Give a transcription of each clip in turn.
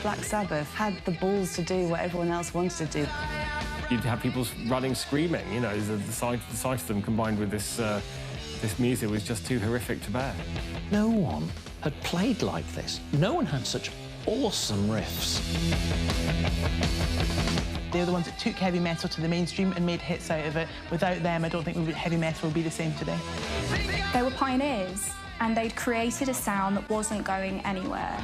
Black Sabbath had the balls to do what everyone else wanted to do. You'd have people running, screaming, you know, the sight of them combined with this music was just too horrific to bear. No one had played like this. No one had such awesome riffs. They were the ones that took heavy metal to the mainstream and made hits out of it. Without them, I don't think heavy metal would be the same today. They were pioneers, and they'd created a sound that wasn't going anywhere.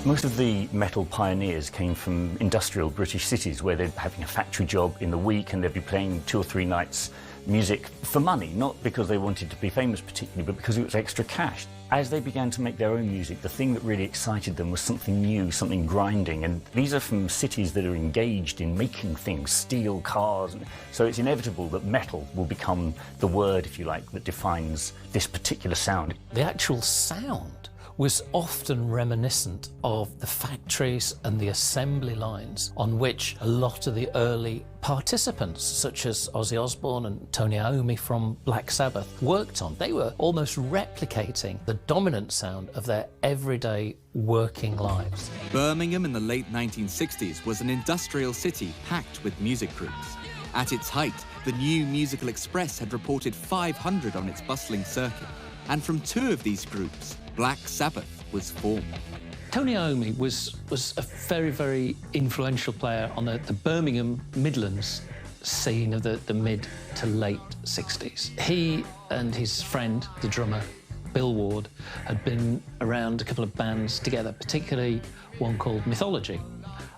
Most of the metal pioneers came from industrial British cities where they'd be having a factory job in the week and they'd be playing 2 or 3 nights music for money, not because they wanted to be famous particularly, but because it was extra cash. As they began to make their own music, the thing that really excited them was something new, something grinding, and these are from cities that are engaged in making things, steel, cars, so it's inevitable that metal will become the word, if you like, that defines this particular sound. The actual sound was often reminiscent of the factories and the assembly lines on which a lot of the early participants, such as Ozzy Osbourne and Tony Iommi from Black Sabbath, worked on. They were almost replicating the dominant sound of their everyday working lives. Birmingham in the late 1960s was an industrial city packed with music groups. At its height, the New Musical Express had reported 500 on its bustling circuit, and from 2 of these groups, Black Sabbath was formed. Tony Iommi was a very, very influential player on the Birmingham Midlands scene of the mid to late 60s. He and his friend, the drummer, Bill Ward, had been around a couple of bands together, particularly one called Mythology.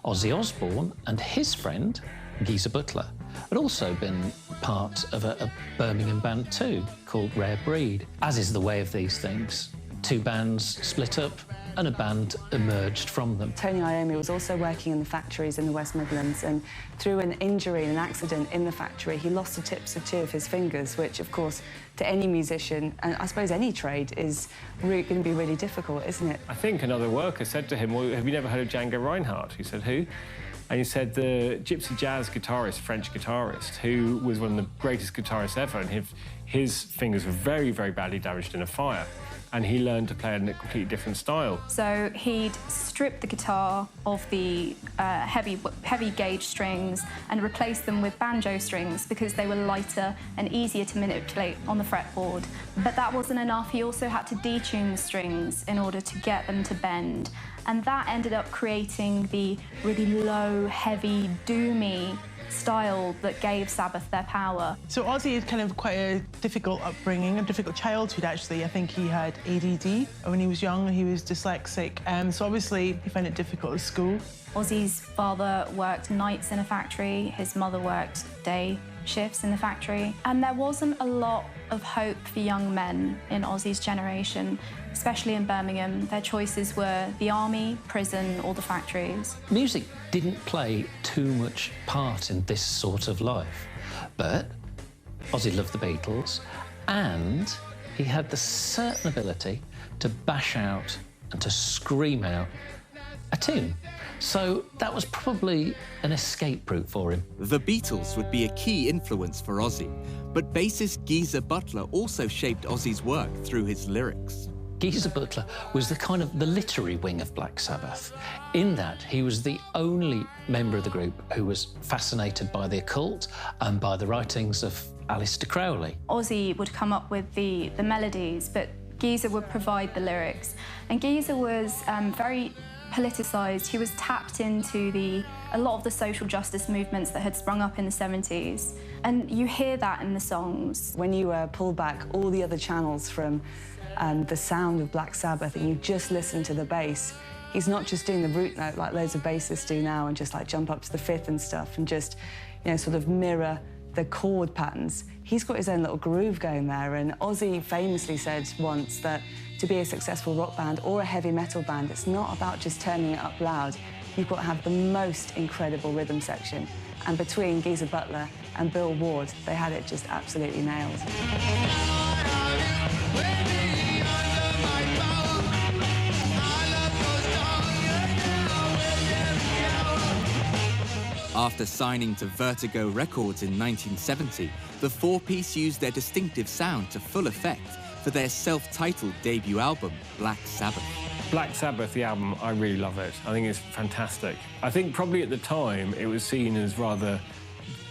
Ozzy Osbourne and his friend, Geezer Butler, had also been part of a Birmingham band too, called Rare Breed. As is the way of these things, 2 bands split up and a band emerged from them. Tony Iommi was also working in the factories in the West Midlands, and through an injury and an accident in the factory, he lost the tips of 2 of his fingers, which, of course, to any musician, and I suppose any trade, is going to be really difficult, isn't it? I think another worker said to him, well, have you never heard of Django Reinhardt? He said, who? And he said the gypsy jazz guitarist, French guitarist, who was one of the greatest guitarists ever, and his fingers were very, very badly damaged in a fire. And he learned to play in a completely different style. So he'd strip the guitar of the heavy gauge strings and replace them with banjo strings because they were lighter and easier to manipulate on the fretboard. But that wasn't enough. He also had to detune the strings in order to get them to bend. And that ended up creating the really low, heavy, doomy style that gave Sabbath their power. So Ozzy is kind of quite a difficult upbringing, a difficult childhood, actually. I think he had ADD when he was young, and he was dyslexic. So obviously he found it difficult at school. Ozzy's father worked nights in a factory, his mother worked day shifts in the factory, and there wasn't a lot of hope for young men in Ozzy's generation, especially in Birmingham. Their choices were the army, prison, or the factories. Music didn't play too much part in this sort of life, but Ozzy loved the Beatles, and he had the certain ability to bash out and to scream out a tune. So that was probably an escape route for him. The Beatles would be a key influence for Ozzy, but bassist Geezer Butler also shaped Ozzy's work through his lyrics. Geezer Butler was the literary wing of Black Sabbath, in that he was the only member of the group who was fascinated by the occult and by the writings of Aleister Crowley. Ozzy would come up with the melodies, but Geezer would provide the lyrics. And Geezer was very politicised. He was tapped into a lot of the social justice movements that had sprung up in the 70s. And you hear that in the songs. When you pull back all the other channels from the sound of Black Sabbath and you just listen to the bass, he's not just doing the root note like loads of bassists do now and just like jump up to the 5th and stuff and just, you know, sort of mirror the chord patterns. He's got his own little groove going there, and Ozzy famously said once that to be a successful rock band or a heavy metal band, it's not about just turning it up loud. You've got to have the most incredible rhythm section. And between Geezer Butler and Bill Ward, they had it just absolutely nailed. After signing to Vertigo Records in 1970, the 4-piece used their distinctive sound to full effect for their self-titled debut album, Black Sabbath. Black Sabbath, the album, I really love it. I think it's fantastic. I think probably at the time it was seen as rather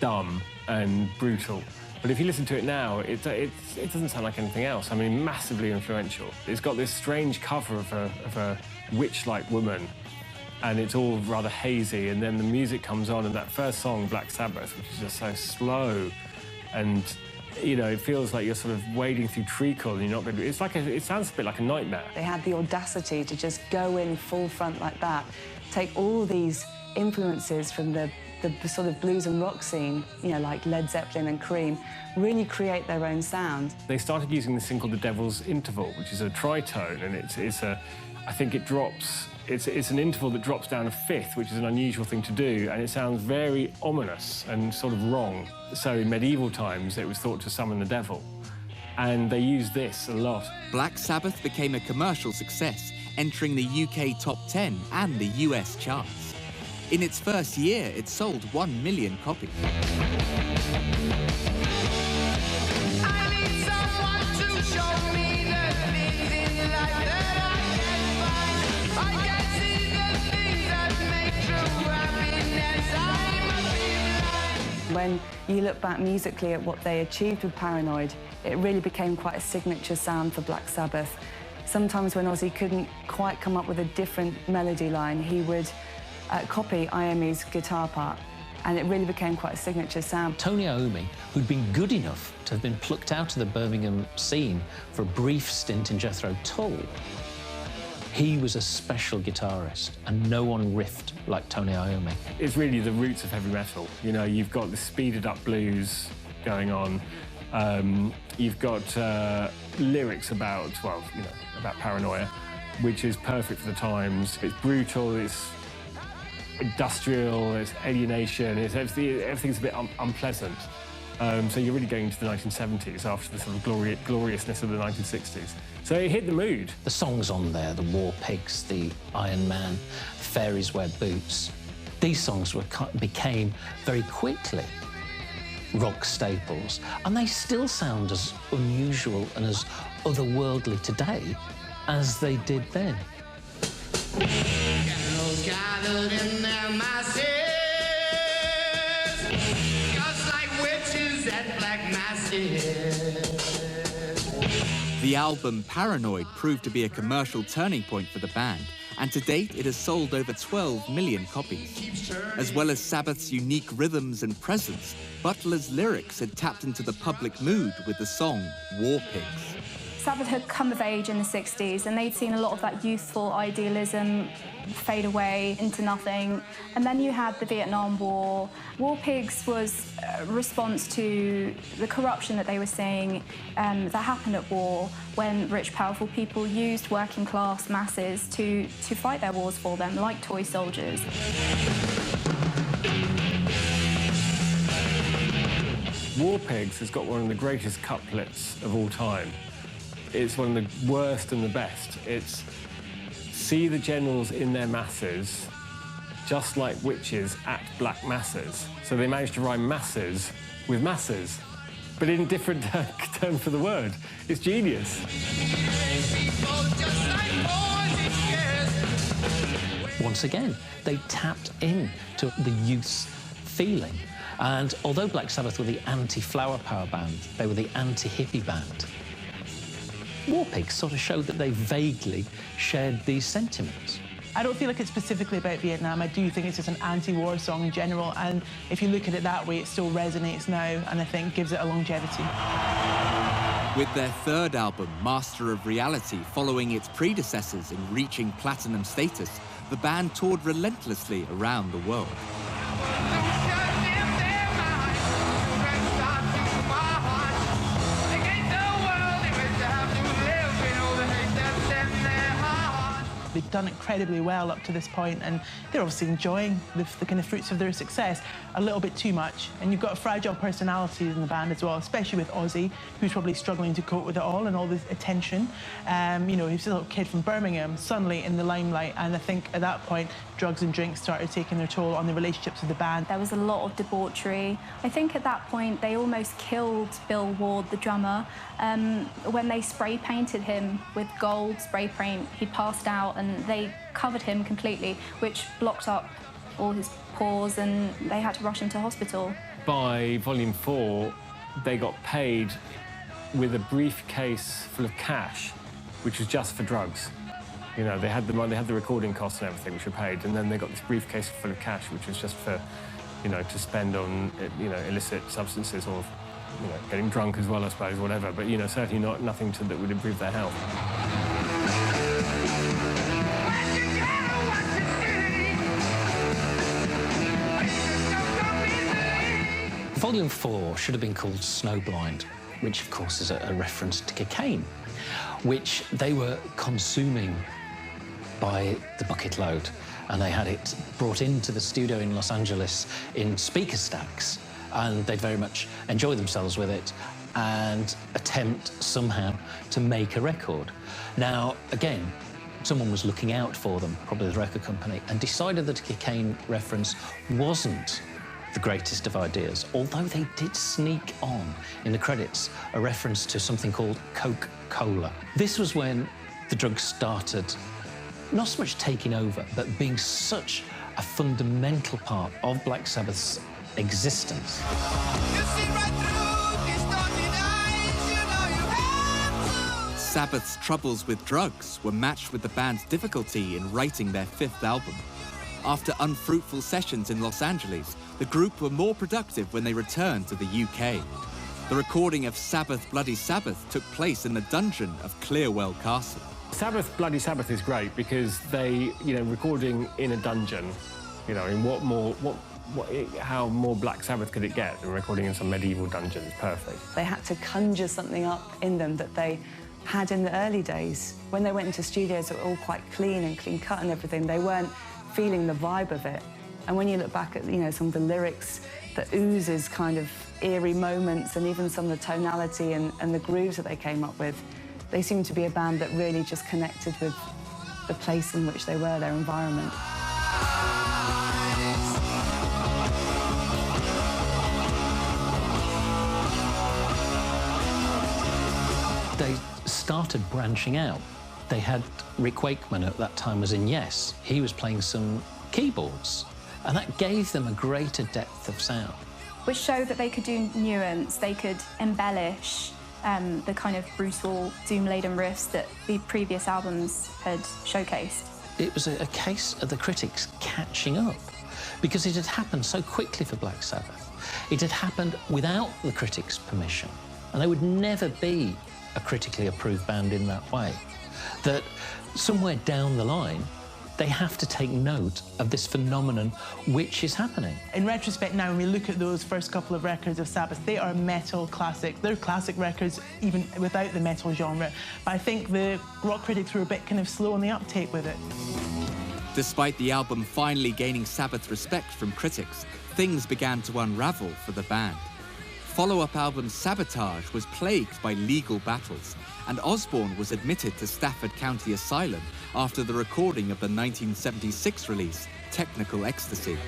dumb and brutal. But if you listen to it now, it doesn't sound like anything else. I mean, massively influential. It's got this strange cover of a witch-like woman, and it's all rather hazy, and then the music comes on, and that first song, Black Sabbath, which is just so slow, and, you know, it feels like you're sort of wading through treacle, and you're not going to... it sounds a bit like a nightmare. They had the audacity to just go in full front like that, take all these influences from the sort of blues and rock scene, you know, like Led Zeppelin and Cream, really create their own sound. They started using this thing called the Devil's Interval, which is a tritone, and I think it drops... It's an interval that drops down a fifth, which is an unusual thing to do, and it sounds very ominous and sort of wrong. So in medieval times, it was thought to summon the devil, and they used this a lot. Black Sabbath became a commercial success, entering the UK top 10 and the US charts. In its first year, it sold 1 million copies. When you look back musically at what they achieved with Paranoid, it really became quite a signature sound for Black Sabbath. Sometimes when Ozzy couldn't quite come up with a different melody line, he would copy Iommi's guitar part, and it really became quite a signature sound. Tony Iommi, who'd been good enough to have been plucked out of the Birmingham scene for a brief stint in Jethro Tull, he was a special guitarist, and no one riffed like Tony Iommi. It's really the roots of heavy metal. You know, you've got the speeded up blues going on. You've got lyrics about, well, you know, about paranoia, which is perfect for the times. It's brutal, it's industrial, it's alienation, everything's a bit unpleasant. So you're really going into the 1970s after the sort of gloriousness of the 1960s. So it hit the mood. The songs on there, the War Pigs, the Iron Man, Fairies Wear Boots, these songs became very quickly rock staples, and they still sound as unusual and as otherworldly today as they did then. Gathered in their masses, just like witches at black masses. The album Paranoid proved to be a commercial turning point for the band, and to date it has sold over 12 million copies. As well as Sabbath's unique rhythms and presence, Butler's lyrics had tapped into the public mood with the song War Pigs. Sabbath had come of age in the 60s, and they'd seen a lot of that youthful idealism fade away into nothing. And then you had the Vietnam War. War Pigs was a response to the corruption that they were seeing that happened at war, when rich, powerful people used working class masses to fight their wars for them, like toy soldiers. War Pigs has got one of the greatest couplets of all time. It's one of the worst and the best. It's, see the generals in their masses, just like witches at black masses. So they managed to rhyme masses with masses, but in different terms for the word. It's genius. Once again, they tapped into the youth's feeling. And although Black Sabbath were the anti-flower power band, they were the anti-hippie band. War Pigs sort of showed that they vaguely shared these sentiments. I don't feel like it's specifically about Vietnam. I do think it's just an anti-war song in general, and if you look at it that way, it still resonates now, and I think gives it a longevity. With their third album, Master of Reality, following its predecessors in reaching platinum status, the band toured relentlessly around the world. They done incredibly well up to this point, and they're obviously enjoying the kind of fruits of their success a little bit too much. And you've got fragile personalities in the band as well, especially with Ozzy, who's probably struggling to cope with it all and all this attention. You know, he's a little kid from Birmingham, suddenly in the limelight, and I think at that point, drugs and drinks started taking their toll on the relationships of the band. There was a lot of debauchery. I think at that point, they almost killed Bill Ward, the drummer. When they spray painted him with gold spray paint, he passed out and they covered him completely, which blocked up all his pores, and they had to rush him to hospital. By Volume 4, they got paid with a briefcase full of cash, which was just for drugs. You know, they had the money, they had the recording costs and everything, which were paid, and then they got this briefcase full of cash, which was just for, you know, to spend on, you know, illicit substances or, you know, getting drunk as well, I suppose, whatever. But, you know, certainly nothing that would improve their health. Volume 4 should have been called Snowblind, which, of course, is a reference to cocaine, which they were consuming by the bucket load, and they had it brought into the studio in Los Angeles in speaker stacks, and they'd very much enjoy themselves with it and attempt somehow to make a record. Now, again, someone was looking out for them, probably the record company, and decided that a cocaine reference wasn't the greatest of ideas, although they did sneak on in the credits a reference to something called Coca-Cola. This was when the drugs started not so much taking over, but being such a fundamental part of Black Sabbath's existence. Sabbath's troubles with drugs were matched with the band's difficulty in writing their 5th album. After unfruitful sessions in Los Angeles, the group were more productive when they returned to the UK. The recording of Sabbath Bloody Sabbath took place in the dungeon of Clearwell Castle. Sabbath Bloody Sabbath is great because they, you know, recording in a dungeon, you know, in how more Black Sabbath could it get than recording in some medieval dungeon? It's perfect. They had to conjure something up in them that they had in the early days. When they went into studios that were all quite clean and clean cut and everything, they weren't feeling the vibe of it. And when you look back at, you know, some of the lyrics that oozes kind of eerie moments, and even some of the tonality and the grooves that they came up with, they seem to be a band that really just connected with the place in which they were, their environment. They started branching out. They had Rick Wakeman at that time was in Yes. He was playing some keyboards, and that gave them a greater depth of sound. Which showed that they could do nuance, they could embellish the kind of brutal, doom-laden riffs that the previous albums had showcased. It was a case of the critics catching up, because it had happened so quickly for Black Sabbath. It had happened without the critics' permission, and they would never be a critically approved band in that way. That somewhere down the line, they have to take note of this phenomenon which is happening. In retrospect now, when we look at those first couple of records of Sabbath, they are metal classic. They're classic records even without the metal genre. But I think the rock critics were a bit kind of slow on the uptake with it. Despite the album finally gaining Sabbath respect from critics, things began to unravel for the band. Follow-up album Sabotage was plagued by legal battles, and Osbourne was admitted to Stafford County Asylum after the recording of the 1976 release, Technical Ecstasy.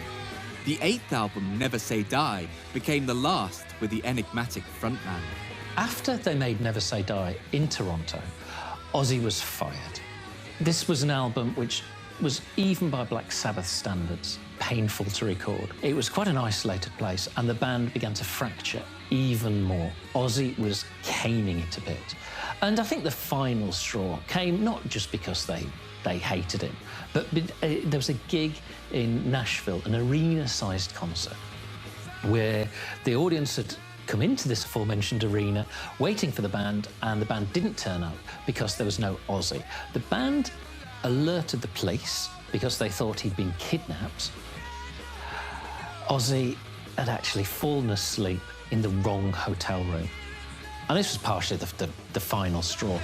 The 8th album, Never Say Die, became the last with the enigmatic frontman. After they made Never Say Die in Toronto, Ozzy was fired. This was an album which was, even by Black Sabbath standards, painful to record. It was quite an isolated place, and the band began to fracture even more. Ozzy was caning it a bit. And I think the final straw came not just because they hated him, but there was a gig in Nashville, an arena-sized concert, where the audience had come into this aforementioned arena waiting for the band, and the band didn't turn up because there was no Ozzy. The band alerted the police because they thought he'd been kidnapped. Ozzy had actually fallen asleep in the wrong hotel room. And this was partially the final straw.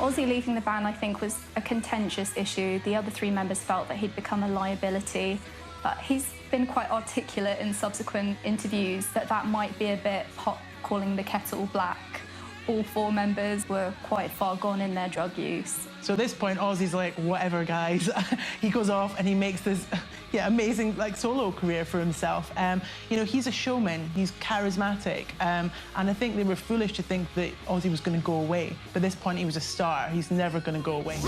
Ozzy leaving the band, I think, was a contentious issue. The other three members felt that he'd become a liability, but he's been quite articulate in subsequent interviews that that might be a bit pot calling the kettle black. All four members were quite far gone in their drug use. So at this point, Ozzy's like, whatever, guys. He goes off and he makes this amazing solo career for himself. You know, he's a showman, he's charismatic, and I think they were foolish to think that Ozzy was going to go away. But at this point, he was a star. He's never going to go away.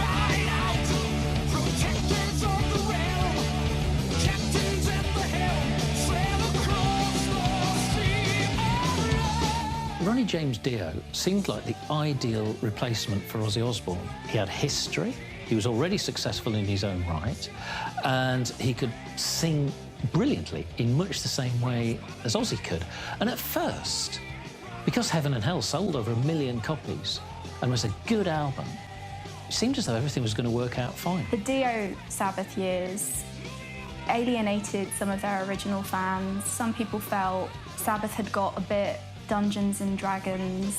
Ronnie James Dio seemed like the ideal replacement for Ozzy Osbourne. He had history, he was already successful in his own right, and he could sing brilliantly in much the same way as Ozzy could. And at first, because Heaven and Hell sold over 1 million copies and was a good album, it seemed as though everything was going to work out fine. The Dio Sabbath years alienated some of their original fans. Some people felt Sabbath had got a bit Dungeons and Dragons.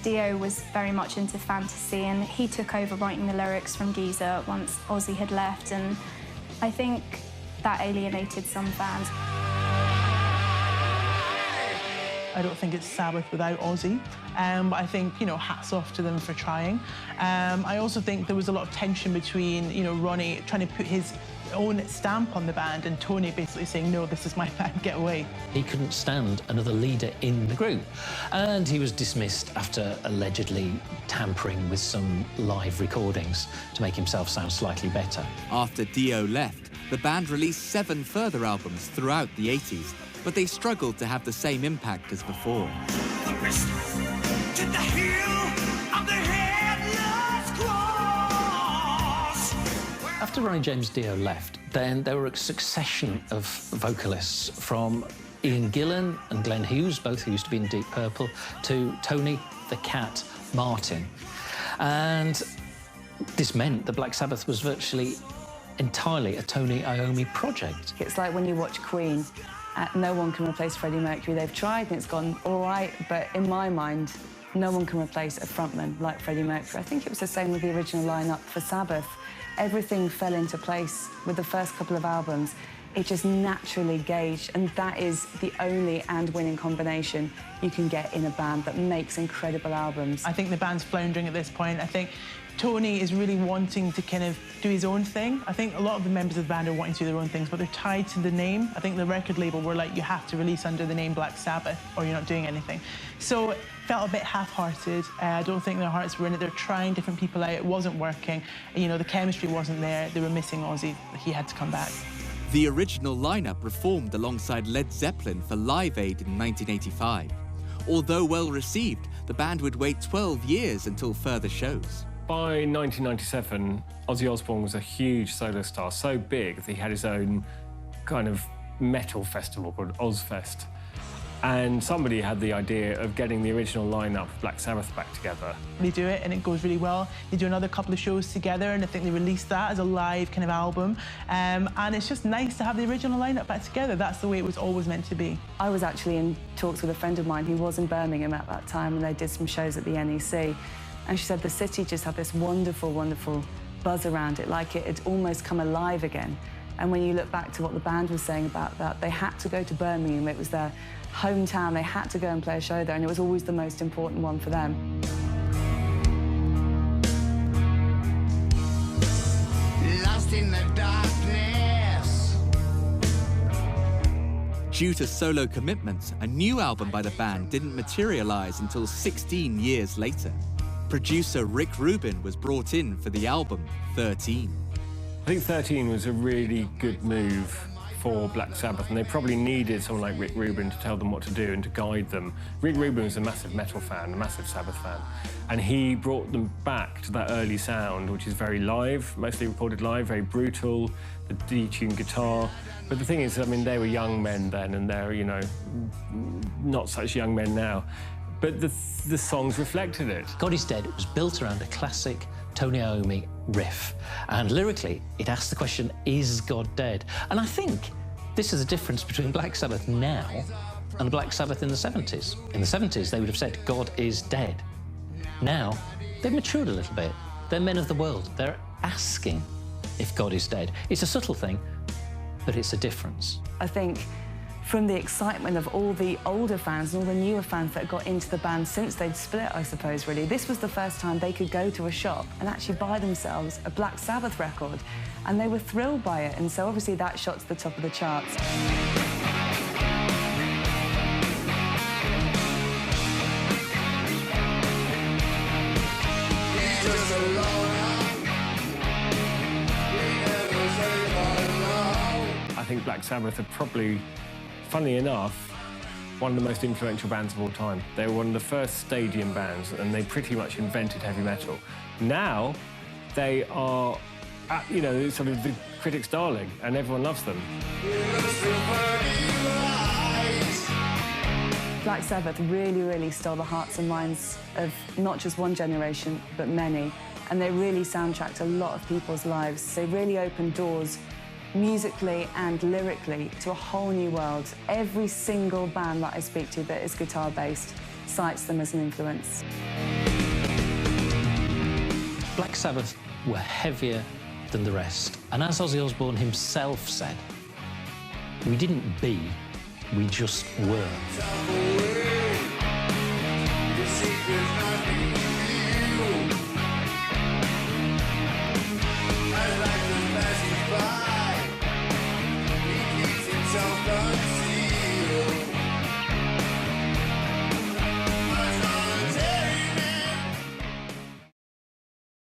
Dio was very much into fantasy, and he took over writing the lyrics from Geezer once Ozzy had left, and I think that alienated some fans. I don't think it's Sabbath without Ozzy, but I think, you know, hats off to them for trying. I also think there was a lot of tension between, you know, Ronnie trying to put his own stamp on the band and Tony basically saying, no, this is my band, get away. He couldn't stand another leader in the group, and he was dismissed after allegedly tampering with some live recordings to make himself sound slightly better. After Dio left, the band released 7 further albums throughout the 80s, but they struggled to have the same impact as before. After Ronnie James Dio left, then there were a succession of vocalists from Ian Gillan and Glenn Hughes, both who used to be in Deep Purple, to Tony the Cat Martin. And this meant that Black Sabbath was virtually entirely a Tony Iommi project. It's like when you watch Queen, no one can replace Freddie Mercury. They've tried and it's gone all right, but in my mind, no one can replace a frontman like Freddie Mercury. I think it was the same with the original lineup for Sabbath. Everything fell into place with the first couple of albums. It just naturally gauged, and that is the only and winning combination you can get in a band that makes incredible albums. I think the band's floundering at this point. I think Tony is really wanting to kind of do his own thing. I think a lot of the members of the band are wanting to do their own things, but they're tied to the name. I think the record label were like, you have to release under the name Black Sabbath or you're not doing anything. So it felt a bit half-hearted. I don't think their hearts were in it. They're trying different people out. It wasn't working. You know, the chemistry wasn't there. They were missing Ozzy. He had to come back. The original lineup reformed alongside Led Zeppelin for Live Aid in 1985. Although well received, the band would wait 12 years until further shows. By 1997, Ozzy Osbourne was a huge solo star, so big that he had his own kind of metal festival called Ozfest. And somebody had the idea of getting the original lineup of Black Sabbath back together. They do it and it goes really well. They do another couple of shows together, and I think they released that as a live kind of album. And it's just nice to have the original lineup back together. That's the way it was always meant to be. I was actually in talks with a friend of mine who was in Birmingham at that time, and they did some shows at the NEC. And she said the city just had this wonderful, wonderful buzz around it, like it had almost come alive again. And when you look back to what the band was saying about that, they had to go to Birmingham. It was their hometown. They had to go and play a show there, and it was always the most important one for them. Lost in the darkness. Due to solo commitments, a new album by the band didn't materialize until 16 years later. Producer Rick Rubin was brought in for the album 13. I think 13 was a really good move for Black Sabbath, and they probably needed someone like Rick Rubin to tell them what to do and to guide them. Rick Rubin was a massive metal fan, a massive Sabbath fan, and he brought them back to that early sound, which is very live, mostly recorded live, very brutal, the detuned guitar. But the thing is, I mean, they were young men then, and they're, you know, not such young men now. But the songs reflected it. God Is Dead was built around a classic Tony Iommi riff. And lyrically, it asks the question, is God dead? And I think this is the difference between Black Sabbath now and Black Sabbath in the 70s. In the 70s, they would have said, God is dead. Now, they've matured a little bit. They're men of the world. They're asking if God is dead. It's a subtle thing, but it's a difference. I think from the excitement of all the older fans and all the newer fans that got into the band since they'd split, I suppose, really, this was the first time they could go to a shop and actually buy themselves a Black Sabbath record, and they were thrilled by it, and so obviously that shot to the top of the charts. I think Black Sabbath are probably, funnily enough, one of the most influential bands of all time. They were one of the first stadium bands, and they pretty much invented heavy metal. Now, they are, you know, sort of the critics' darling, and everyone loves them. Black Sabbath really, really stole the hearts and minds of not just one generation, but many. And they really soundtracked a lot of people's lives. They really opened doors musically and lyrically to a whole new world. Every single band that I speak to that is guitar-based cites them as an influence. Black Sabbath were heavier than the rest. And as Ozzy Osbourne himself said, we didn't be, we just were.